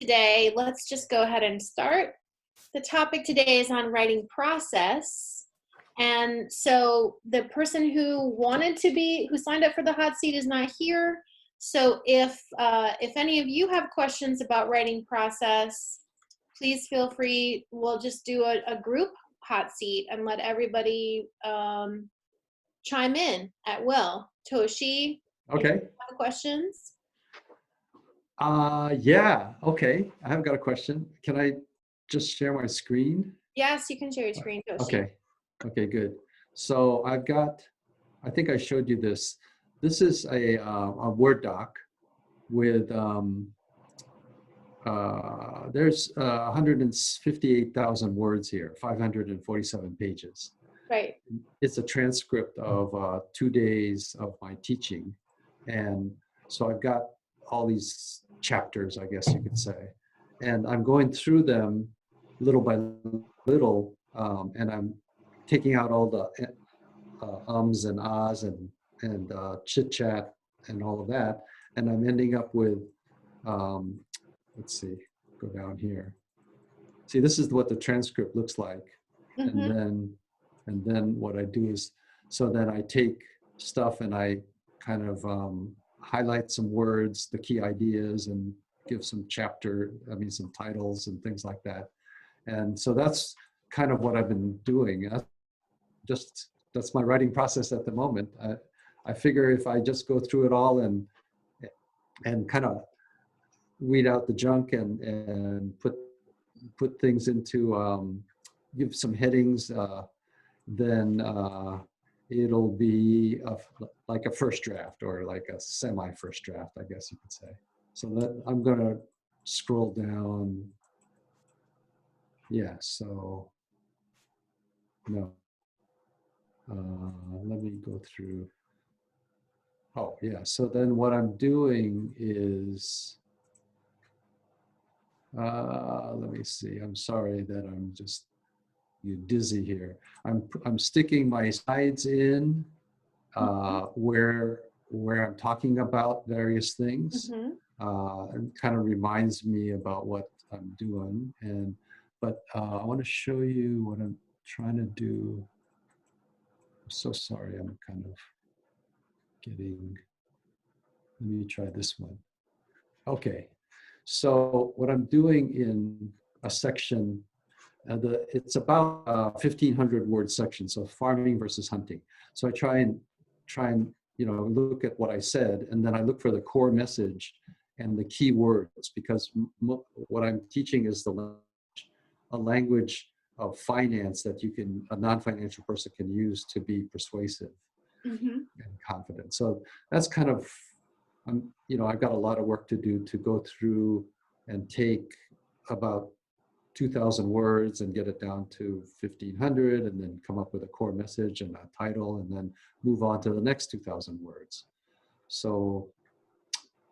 today. Let's just go ahead and start. The topic today is on writing process. And so the person who signed up for the hot seat is not here. So if any of you have questions about writing process, please feel free. We'll just do a group hot seat and let everybody chime in at will. Toshi, Okay. have questions? Yeah. Okay. I have got a question. Can I just share my screen? Yes, you can share your screen, Toshi. Okay. Okay, good. So I think I showed you this. This is a Word doc with, there's 158,000 words here, 547 pages. Right. It's a transcript of 2 days of my teaching. And so I've got all these chapters, I guess you could say. And I'm going through them little by little, and I'm taking out all the ums and ahs and chit chat and all of that. And I'm ending up with, let's see, go down here. See, this is what the transcript looks like. Mm-hmm. And then what I do is, so then I take stuff and I kind of highlight some words, the key ideas, and give some some titles and things like that. And so that's kind of what I've been doing. That's my writing process at the moment. I figure if I just go through it all and kind of weed out the junk and put things into, give some headings, then it'll be like a first draft or like a semi-first draft, I guess you could say. So that I'm gonna scroll down. Yeah, so no. Let me go through. Oh yeah, so then what I'm doing is, let me see, I'm sorry that I'm just dizzy here. I'm sticking my slides in where I'm talking about various things. Mm-hmm. It kind of reminds me about what I'm doing. But I want to show you what I'm trying to do. I'm so sorry, I'm kind of let me try this one. Okay, so what I'm doing in a section, it's about 1,500 word section, so farming versus hunting. So I try and look at what I said, and then I look for the core message and the key words, because what I'm teaching is a language of finance that a non-financial person can use to be persuasive and confident. So that's kind of, I've got a lot of work to do to go through and take about 2,000 words and get it down to 1,500, and then come up with a core message and a title, and then move on to the next 2,000 words. So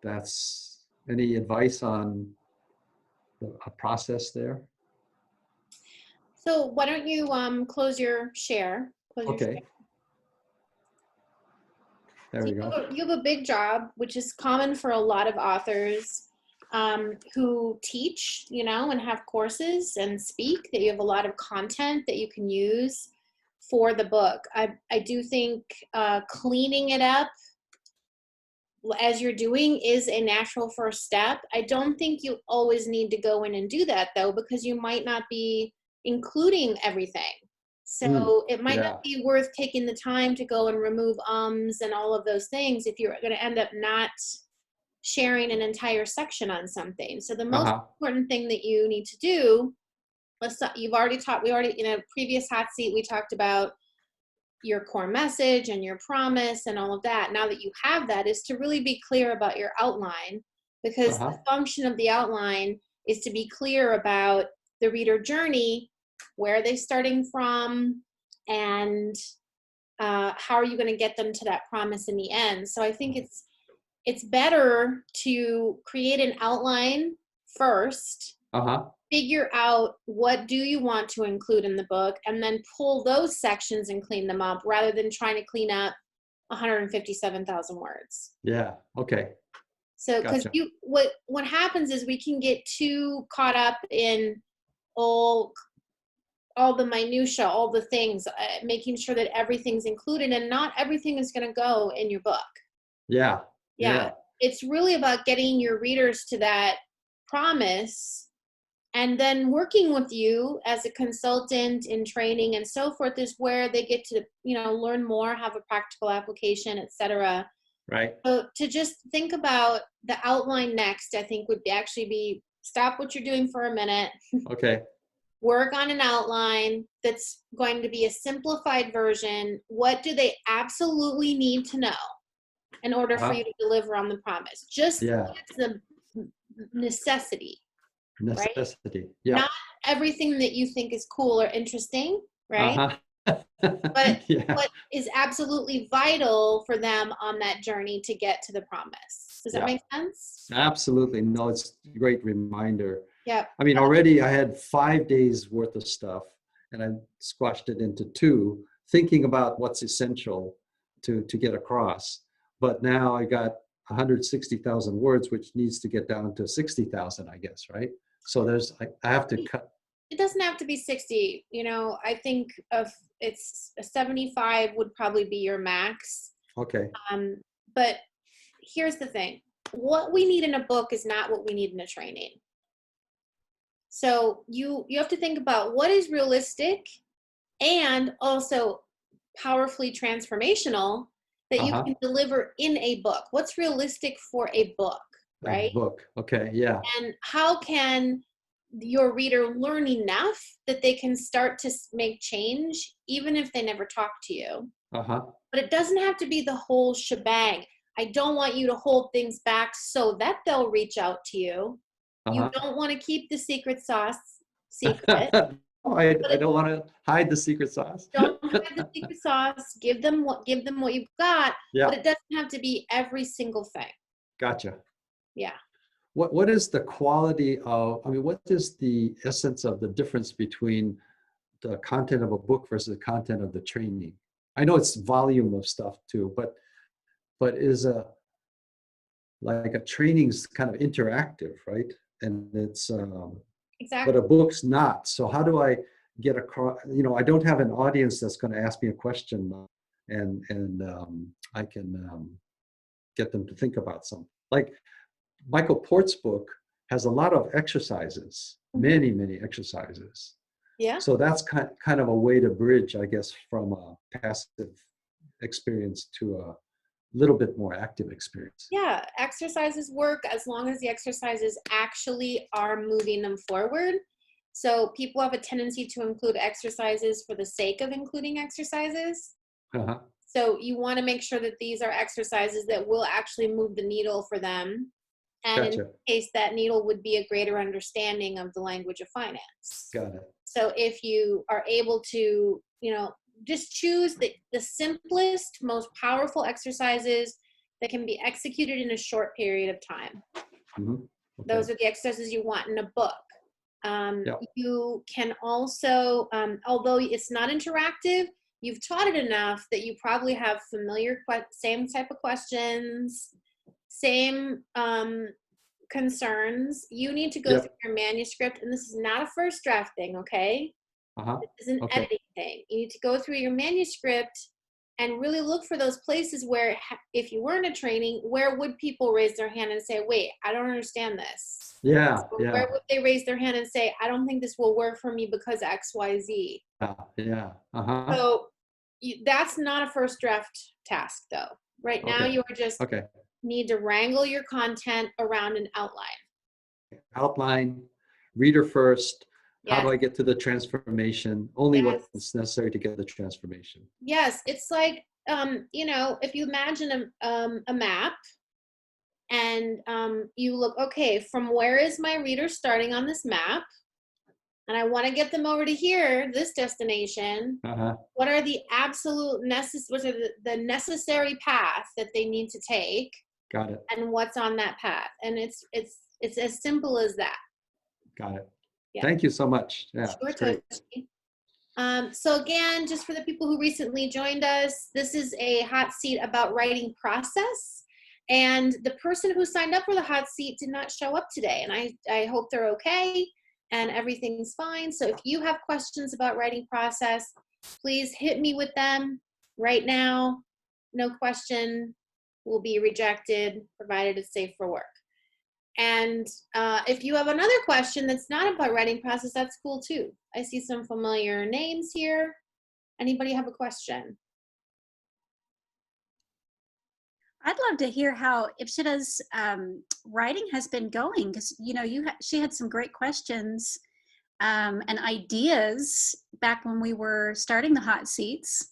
that's, any advice on a process there? So why don't you close your share? Okay. There we go. You have a big job, which is common for a lot of authors who teach, and have courses and speak, that you have a lot of content that you can use for the book. I do think cleaning it up as you're doing is a natural first step. I don't think you always need to go in and do that, though, because you might not be including everything. So it might not be worth taking the time to go and remove ums and all of those things if you're going to end up not sharing an entire section on something. So the most important thing that you need to do, we already in a previous hot seat, we talked about your core message and your promise and all of that. Now that you have that, is to really be clear about your outline, because the function of the outline is to be clear about the reader journey. Where are they starting from, and how are you going to get them to that promise in the end? So I think it's better to create an outline first, figure out what do you want to include in the book, and then pull those sections and clean them up, rather than trying to clean up 157,000 words. Yeah, okay. So, because Gotcha. what happens is we can get too caught up in all all the minutia, all the things, making sure that everything's included, and not everything is going to go in your book. Yeah. Yeah, Yeah. it's really about getting your readers to that promise, and then working with you as a consultant in training and so forth is where they get to, learn more, have a practical application, etc. Right. So to just think about the outline next, I think would actually be stop what you're doing for a minute, Okay. work on an outline that's going to be a simplified version. What do they absolutely need to know in order for Uh-huh. you to deliver on the promise? Just Yeah. the necessity, right? Necessity. Yeah. Not everything that you think is cool or interesting, right? Uh-huh. But Yeah. what is absolutely vital for them on that journey to get to the promise. Does that Yeah. make sense? Absolutely. No, it's a great reminder. Yeah. I mean, already I had 5 days worth of stuff and I squashed it into 2, thinking about what's essential to get across. But now I got 160,000 words, which needs to get down to 60,000, I guess, right? So I have to cut. It doesn't have to be 60. I think of it's a 75 would probably be your max. Okay. But here's the thing. What we need in a book is not what we need in a training. So you have to think about what is realistic and also powerfully transformational that you Uh-huh. can deliver in a book. What's realistic for a book, A right? book. Okay. Yeah. And how can your reader learn enough that they can start to make change, even if they never talk to you? Uh-huh. But it doesn't have to be the whole shebang. I don't want you to hold things back so that they'll reach out to you. You Uh-huh. don't want to keep the secret sauce secret. I don't want to hide the secret sauce. Don't hide the secret sauce. Give them what you've got, Yeah. but it doesn't have to be every single thing. Gotcha. Yeah. What is the quality of, I mean, what is the essence of the difference between the content of a book versus the content of the training? I know it's volume of stuff too, but is like a training's kind of interactive, right? And it's Exactly. but a book's not. So how do I get across? I don't have an audience that's going to ask me a question, and I can get them to think about something. Like Michael Port's book has a lot of exercises, many exercises. Yeah. So that's kind of a way to bridge, I guess, from a passive experience to a little bit more active experience. Yeah, exercises work as long as the exercises actually are moving them forward. So people have a tendency to include exercises for the sake of including exercises. Uh-huh. So you want to make sure that these are exercises that will actually move the needle for them. And Gotcha. in case that needle would be a greater understanding of the language of finance. Got it. So if you are able to, just choose the simplest, most powerful exercises that can be executed in a short period of time. Mm-hmm. Okay. Those are the exercises you want in a book. Yep. You can also, although it's not interactive, you've taught it enough that you probably have familiar, same type of questions, same concerns. You need to go through your manuscript, and this is not a first draft thing, okay? Uh-huh. This is an editing thing. You need to go through your manuscript and really look for those places where, if you were in a training, where would people raise their hand and say, wait, I don't understand this? Yeah. Where would they raise their hand and say, I don't think this will work for me because X, Y, Z? Yeah. Uh-huh. So that's not a first draft task, though. Right now, you are just need to wrangle your content around an outline. Outline, reader first. Yes. How do I get to the transformation? Only what's necessary to get the transformation. Yes, it's like, if you imagine a map and you look, okay, from where is my reader starting on this map? And I want to get them over to here, this destination. Uh-huh. What are the absolute the necessary path that they need to take? Got it. And what's on that path? And it's as simple as that. Got it. Yeah. Thank you so much. Yeah. Sure, Tony. So again, just for the people who recently joined us, this is a hot seat about writing process. And the person who signed up for the hot seat did not show up today. And I hope they're okay and everything's fine. So if you have questions about writing process, please hit me with them right now. No question will be rejected, provided it's safe for work. And if you have another question that's not about writing process, that's cool too. I see some familiar names here. Anybody have a question? I'd love to hear how Ipshita's writing has been going, because she had some great questions and ideas back when we were starting the hot seats.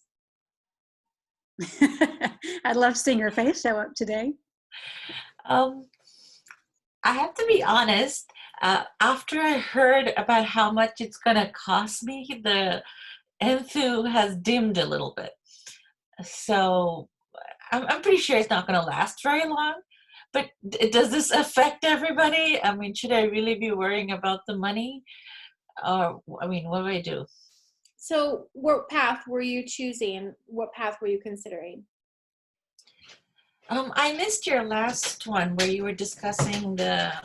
I'd love seeing her face show up today. I have to be honest, after I heard about how much it's going to cost me, the enthu has dimmed a little bit. So I'm pretty sure it's not going to last very long. But does this affect everybody? I mean, should I really be worrying about the money? Or, I mean, what do I do? So what path were you choosing? What path were you considering? I missed your last one where you were discussing but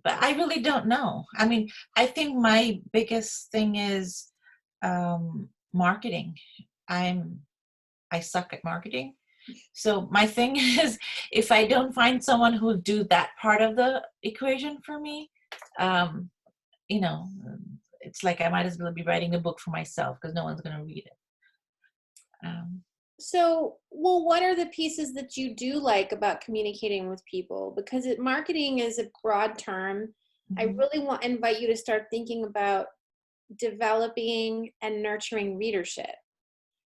I really don't know. I mean, I think my biggest thing is marketing. I suck at marketing. So my thing is, if I don't find someone who'll do that part of the equation for me, it's like I might as well be writing a book for myself because no one's going to read it. What are the pieces that you do like about communicating with people? Because marketing is a broad term. Mm-hmm. I really want to invite you to start thinking about developing and nurturing readership.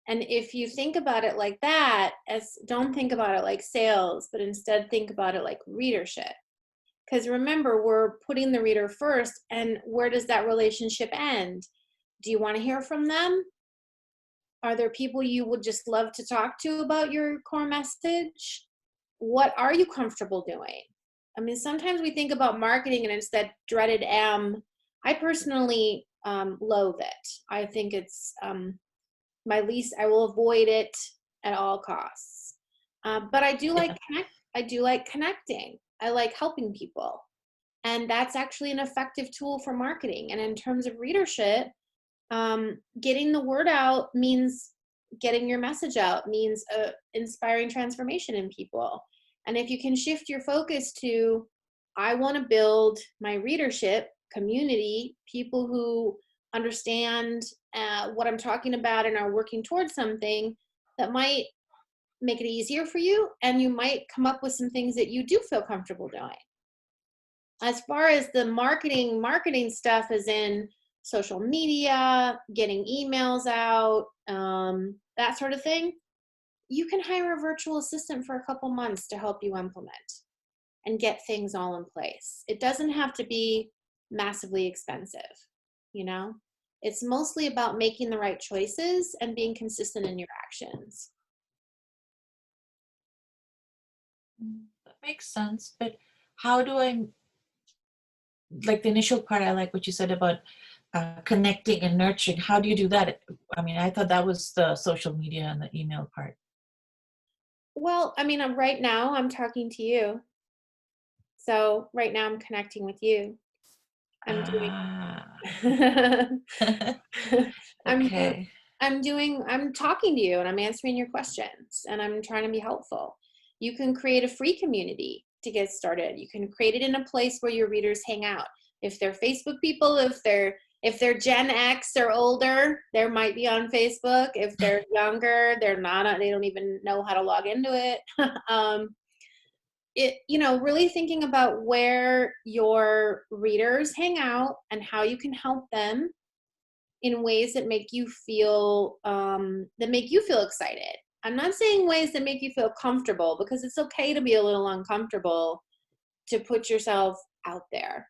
And if you think about it like that, don't think about it like sales, but instead think about it like readership. Because remember, we're putting the reader first, and where does that relationship end? Do you want to hear from them? Are there people you would just love to talk to about your core message? What are you comfortable doing? I mean, sometimes we think about marketing and it's that dreaded M. I personally loathe it. I think it's my least. I will avoid it at all costs. But I do like connecting. I like helping people. And that's actually an effective tool for marketing. And in terms of readership, getting the word out means getting your message out, means inspiring transformation in people. And if you can shift your focus to, I want to build my readership community, people who understand what I'm talking about and are working towards something, that might make it easier for you, and you might come up with some things that you do feel comfortable doing. As far as the marketing stuff is in social media, getting emails out, that sort of thing, you can hire a virtual assistant for a couple months to help you implement and get things all in place. It doesn't have to be massively expensive, It's mostly about making the right choices and being consistent in your actions. That makes sense, but how do like the initial part, I like what you said about connecting and nurturing. How do you do that? I mean, I thought that was the social media and the email part. Well, I mean, right now I'm talking to you. So right now I'm connecting with you. I'm talking to you and I'm answering your questions and I'm trying to be helpful. You can create a free community to get started. You can create it in a place where your readers hang out. If they're Facebook people, if they're Gen X or older, they might be on Facebook. If they're younger, they're not. They don't even know how to log into it. Really thinking about where your readers hang out and how you can help them in ways that make you feel excited. I'm not saying ways that make you feel comfortable, because it's okay to be a little uncomfortable to put yourself out there.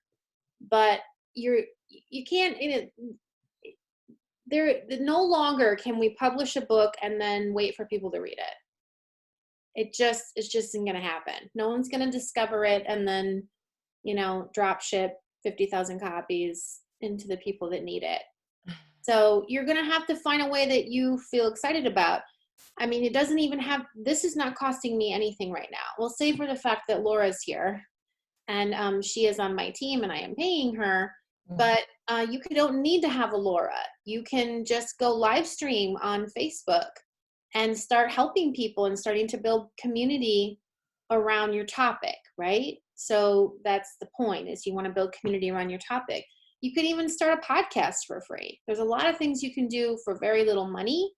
But you can't, no longer can we publish a book and then wait for people to read it. It just isn't going to happen. No one's going to discover it and then, drop ship 50,000 copies into the people that need it. So you're going to have to find a way that you feel excited about. I mean, it doesn't even have, this is not costing me anything right now. Well, save for the fact that Laura's here and she is on my team and I am paying her, but you don't need to have a Laura. You can just go live stream on Facebook and start helping people and starting to build community around your topic, right? So that's the point, is you want to build community around your topic. You could even start a podcast for free. There's a lot of things you can do for very little money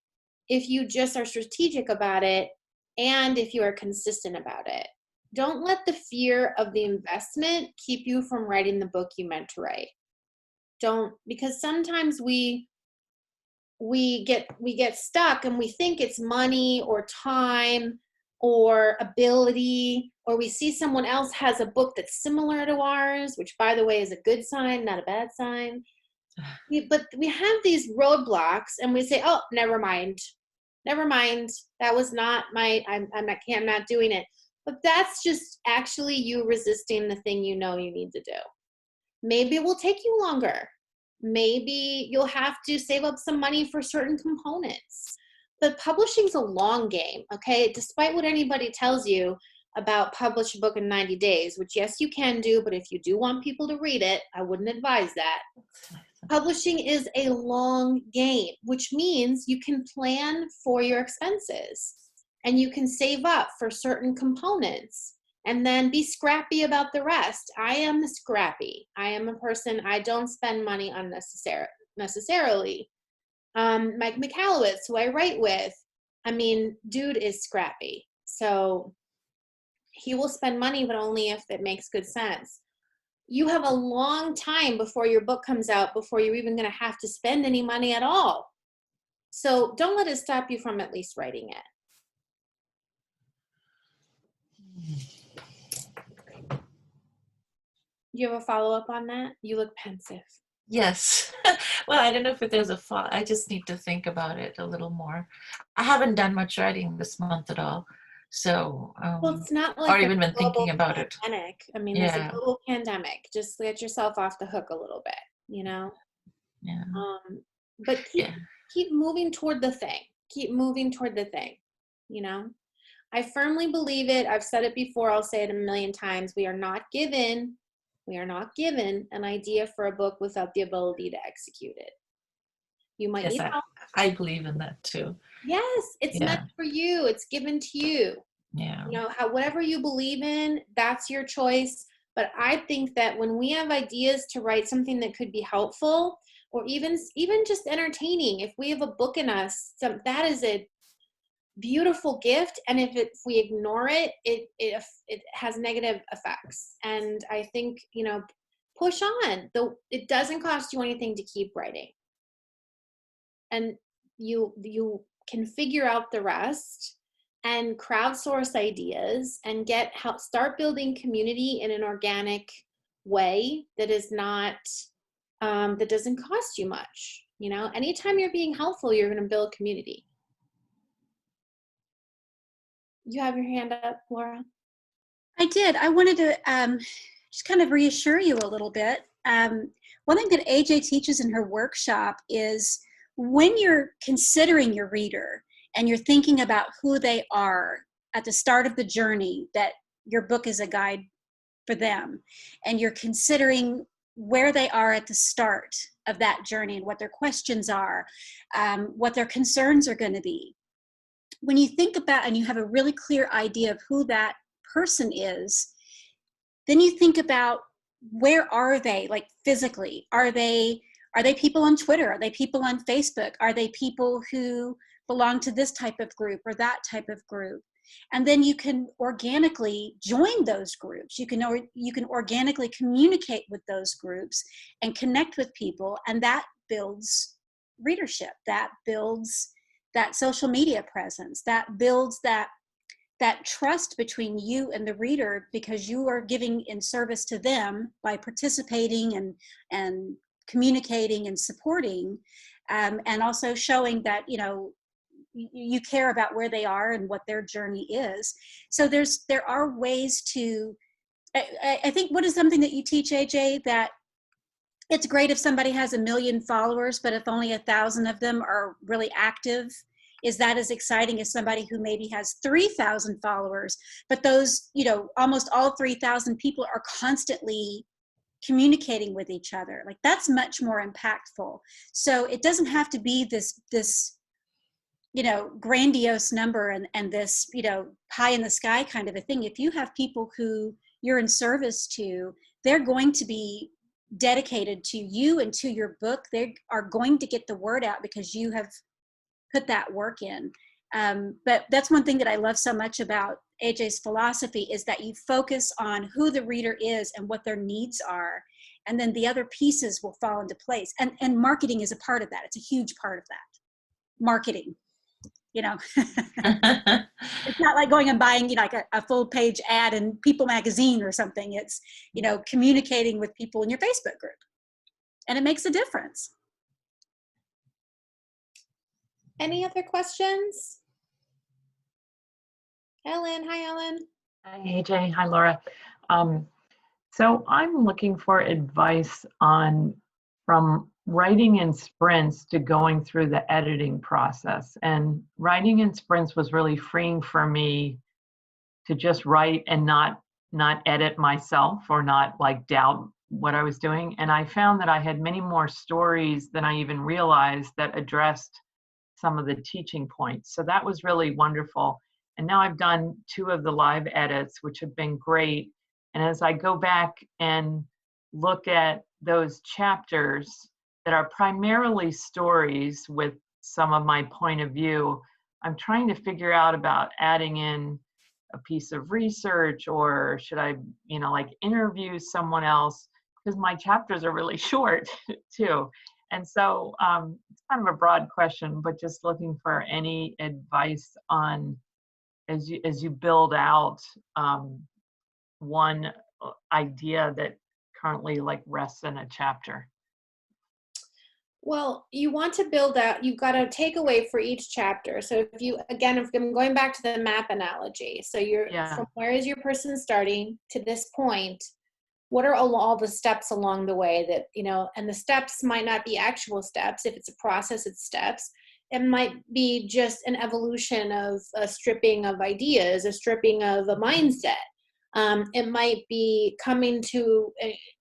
if you just are strategic about it and if you are consistent about it. Don't let the fear of the investment keep you from writing the book you meant to write. Don't, because sometimes we get stuck and we think it's money or time or ability, or we see someone else has a book that's similar to ours, which by the way is a good sign, not a bad sign. But we have these roadblocks and we say, oh, never mind. That was not my, I'm not doing it. But that's just actually you resisting the thing you know you need to do. Maybe it will take you longer. Maybe you'll have to save up some money for certain components. But publishing's a long game, okay? Despite what anybody tells you about publish a book in 90 days, which yes, you can do, but if you do want people to read it, I wouldn't advise that. Publishing is a long game, which means you can plan for your expenses and you can save up for certain components and then be scrappy about the rest. I am scrappy. I am a person, I don't spend money necessarily. Mike McAllowitz, who I write with, I mean, dude is scrappy. So he will spend money, but only if it makes good sense. You have a long time before your book comes out, before you're even going to have to spend any money at all. So don't let it stop you from at least writing it. Do you have a follow-up on that? You look pensive. Yes. Well, I don't know if there's a fall. I just need to think about it a little more. I haven't done much writing this month at all. So, Well, it's not like or even been global thinking about it. pandemic. I mean, Yeah. there's a global pandemic. Just let yourself off the hook a little bit, you know? Yeah. But keep moving toward the thing. Keep moving toward the thing, you know? I firmly believe it. I've said it before. I'll say it a million times. We are not given an idea for a book without the ability to execute it. You might Yes, need help. I believe in that too. Yes, it's meant for you. It's given to you. Yeah. You know, whatever you believe in, that's your choice. But I think that when we have ideas to write something that could be helpful or even just entertaining, if we have a book in us, that is a beautiful gift. And if we ignore it, it has negative effects. And I think, you know, push on. Though it doesn't cost you anything to keep writing. And you can figure out the rest and crowdsource ideas and start building community in an organic way that is not that doesn't cost you much. You know, anytime you're being helpful, you're going to build community. You have your hand up, Laura? I did. I wanted to just kind of reassure you a little bit. One thing that AJ teaches in her workshop is when you're considering your reader and you're thinking about who they are at the start of the journey, that your book is a guide for them, and you're considering where they are at the start of that journey and what their questions are, what their concerns are going to be. When you think about and you have a really clear idea of who that person is, then you think about where are they, like physically? Are they people on Twitter? Are they people on Facebook? Are they people who belong to this type of group or that type of group? And then you can organically join those groups. You can organically communicate with those groups and connect with people, and that builds readership. That builds that social media presence. That builds that trust between you and the reader, because you are giving in service to them by participating and communicating and supporting, and also showing that, you know, you care about where they are and what their journey is. So there are ways to, I think, what is something that you teach, AJ, that it's great if somebody has 1 million followers, but if only 1,000 of them are really active is that as exciting as somebody who maybe has 3,000 followers, but those, almost all 3,000 people are constantly communicating with each other? Like, that's much more impactful. So it doesn't have to be this grandiose number and this, pie in the sky kind of a thing. If you have people who you're in service to, they're going to be dedicated to you and to your book. They are going to get the word out because you have put that work in. But that's one thing that I love so much about AJ's philosophy, is that you focus on who the reader is and what their needs are. And then the other pieces will fall into place. And marketing is a part of that. It's a huge part of that. Marketing, It's not like going and buying, like a full page ad in People magazine or something. It's, communicating with people in your Facebook group. And it makes a difference. Any other questions? Ellen, hi Ellen. Hi AJ, hi Laura. So I'm looking for advice on from writing in sprints to going through the editing process. And writing in sprints was really freeing for me to just write and not edit myself or not like doubt what I was doing. And I found that I had many more stories than I even realized that addressed some of the teaching points. So that was really wonderful. And now I've done 2 of the live edits, which have been great. And as I go back and look at those chapters that are primarily stories with some of my point of view, I'm trying to figure out about adding in a piece of research, or should I, like interview someone else, because my chapters are really short too. And so it's kind of a broad question, but just looking for any advice on, as you build out one idea that currently like rests in a chapter. Well, you want to build out, you've got a takeaway for each chapter. So if I'm going back to the map analogy. So from where is your person starting to this point? What are all the steps along the way that, and the steps might not be actual steps. If it's a process, it's steps. It might be just an evolution of a stripping of ideas, a stripping of a mindset. It might be coming to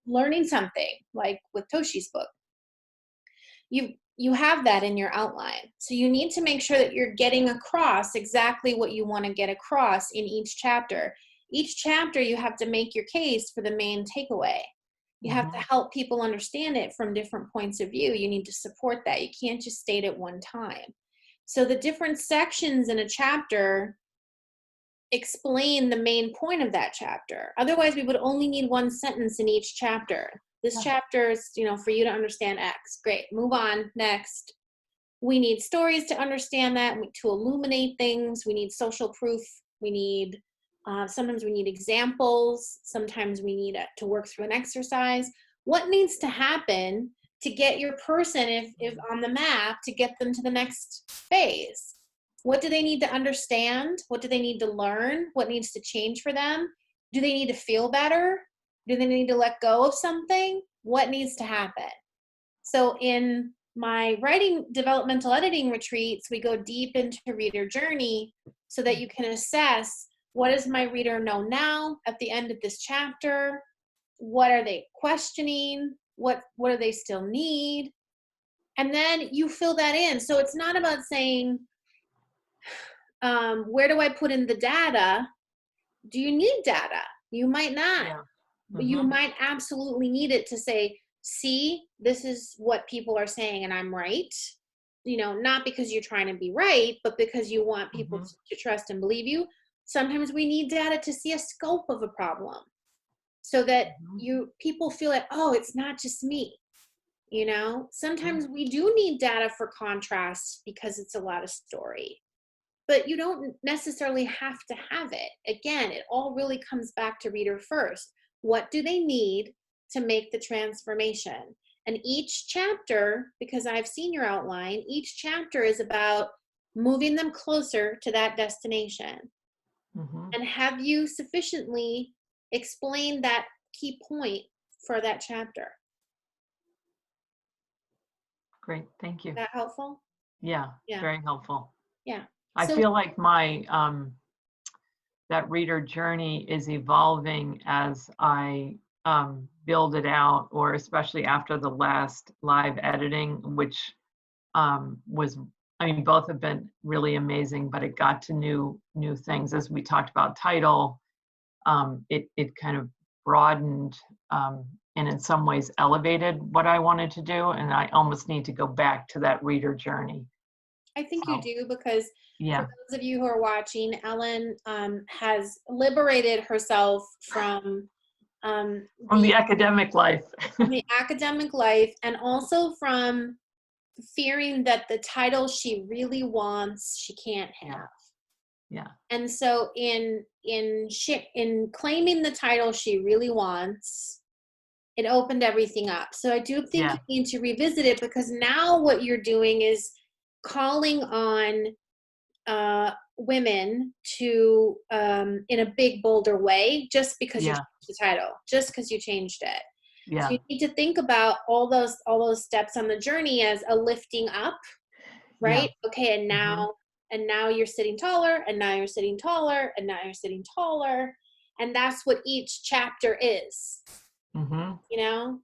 learning something, like with Toshi's book. You have that in your outline. So you need to make sure that you're getting across exactly what you want to get across in each chapter. Each chapter, you have to make your case for the main takeaway. You have to help people understand it from different points of view. You need to support that. You can't just state it one time. So the different sections in a chapter explain the main point of that chapter. Otherwise, we would only need one sentence in each chapter. This chapter is, for you to understand X. Great. Move on. Next. We need stories to understand that, to illuminate things. We need social proof. We need, sometimes we need examples. Sometimes we need to work through an exercise. What needs to happen to get your person, if on the map, to get them to the next phase? What do they need to understand? What do they need to learn? What needs to change for them? Do they need to feel better? Do they need to let go of something? What needs to happen? So in my writing developmental editing retreats, we go deep into reader journey so that you can assess, what does my reader know now at the end of this chapter? What are they questioning? What do they still need? And then you fill that in. So it's not about saying, where do I put in the data? Do you need data? You might not. Yeah. But you might absolutely need it to say, see, this is what people are saying and I'm right. Not because you're trying to be right, but because you want people to trust and believe you. Sometimes we need data to see a scope of a problem so that people feel like, oh, it's not just me. Sometimes we do need data for contrast because it's a lot of story. But you don't necessarily have to have it. Again, it all really comes back to reader first. What do they need to make the transformation? And each chapter, because I've seen your outline, each chapter is about moving them closer to that destination. And have you sufficiently explained that key point for that chapter? Great, thank you. Is that helpful? Yeah, very helpful. Yeah. I So feel like my that reader journey is evolving as I build it out, or especially after the last live editing, which was, I mean, both have been really amazing, but it got to new things. As we talked about title, it kind of broadened and in some ways elevated what I wanted to do. And I almost need to go back to that reader journey. I think So, you do, because yeah, for those of you who are watching, Ellen has liberated herself from from the academic life. from the academic life, and also from fearing that the title she really wants, she can't have. Yeah. And so in claiming the title she really wants, it opened everything up. So I do think Yeah. you need to revisit it, because now what you're doing is calling on women to in a big, bolder way, just because you Yeah. changed the title, just because you changed it. Yeah. So you need to think about all those steps on the journey as a lifting up, right? Okay, and now you're sitting taller, and now you're sitting taller, and now you're sitting taller, and that's what each chapter is. Mm-hmm. You know,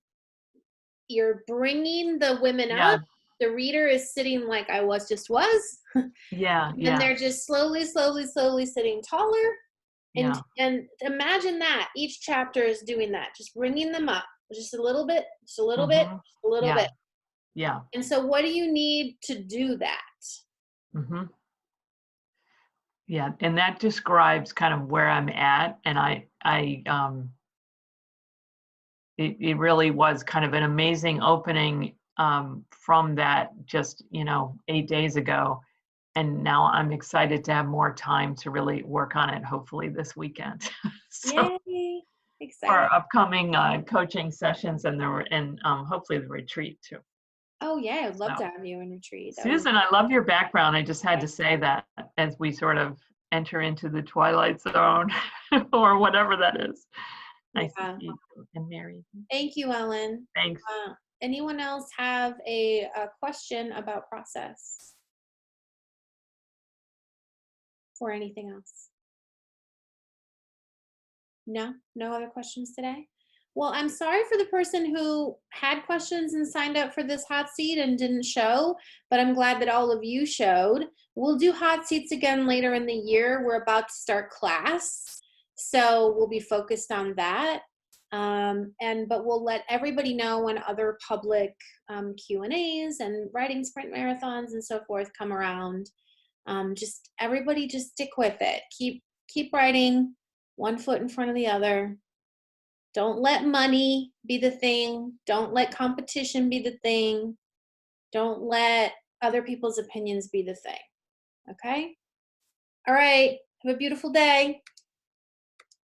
you're bringing the women Yeah. up. The reader is sitting like I was. Yeah. And Yeah. they're just slowly sitting taller. Yeah. And imagine that each chapter is doing that, just bringing them up just a little bit, just a little bit, Mhm. just a little Yeah. bit. Yeah. And so what do you need to do that? Mm-hmm. Yeah. And that describes kind of where I'm at. And it really was kind of an amazing opening from that just, 8 days ago. And now I'm excited to have more time to really work on it, hopefully this weekend. So Yay! for Excited. our upcoming coaching sessions and hopefully the retreat too. Oh yeah, I'd love So, to have you in retreat. Susan, I love your background. I just had to say that as we sort of enter into the twilight zone or whatever that is. Nice to see you and Mary. Thank you, Ellen. Thanks. Anyone else have a question about process or anything else? No other questions today? Well, I'm sorry for the person who had questions and signed up for this hot seat and didn't show, but I'm glad that all of you showed. We'll do hot seats again later in the year. We're about to start class, so we'll be focused on that. But we'll let everybody know when other public Q&As and writing sprint marathons and so forth come around. Everybody just stick with it. Keep writing, one foot in front of the other. Don't let money be the thing. Don't let competition be the thing. Don't let other people's opinions be the thing. Okay? All right. Have a beautiful day.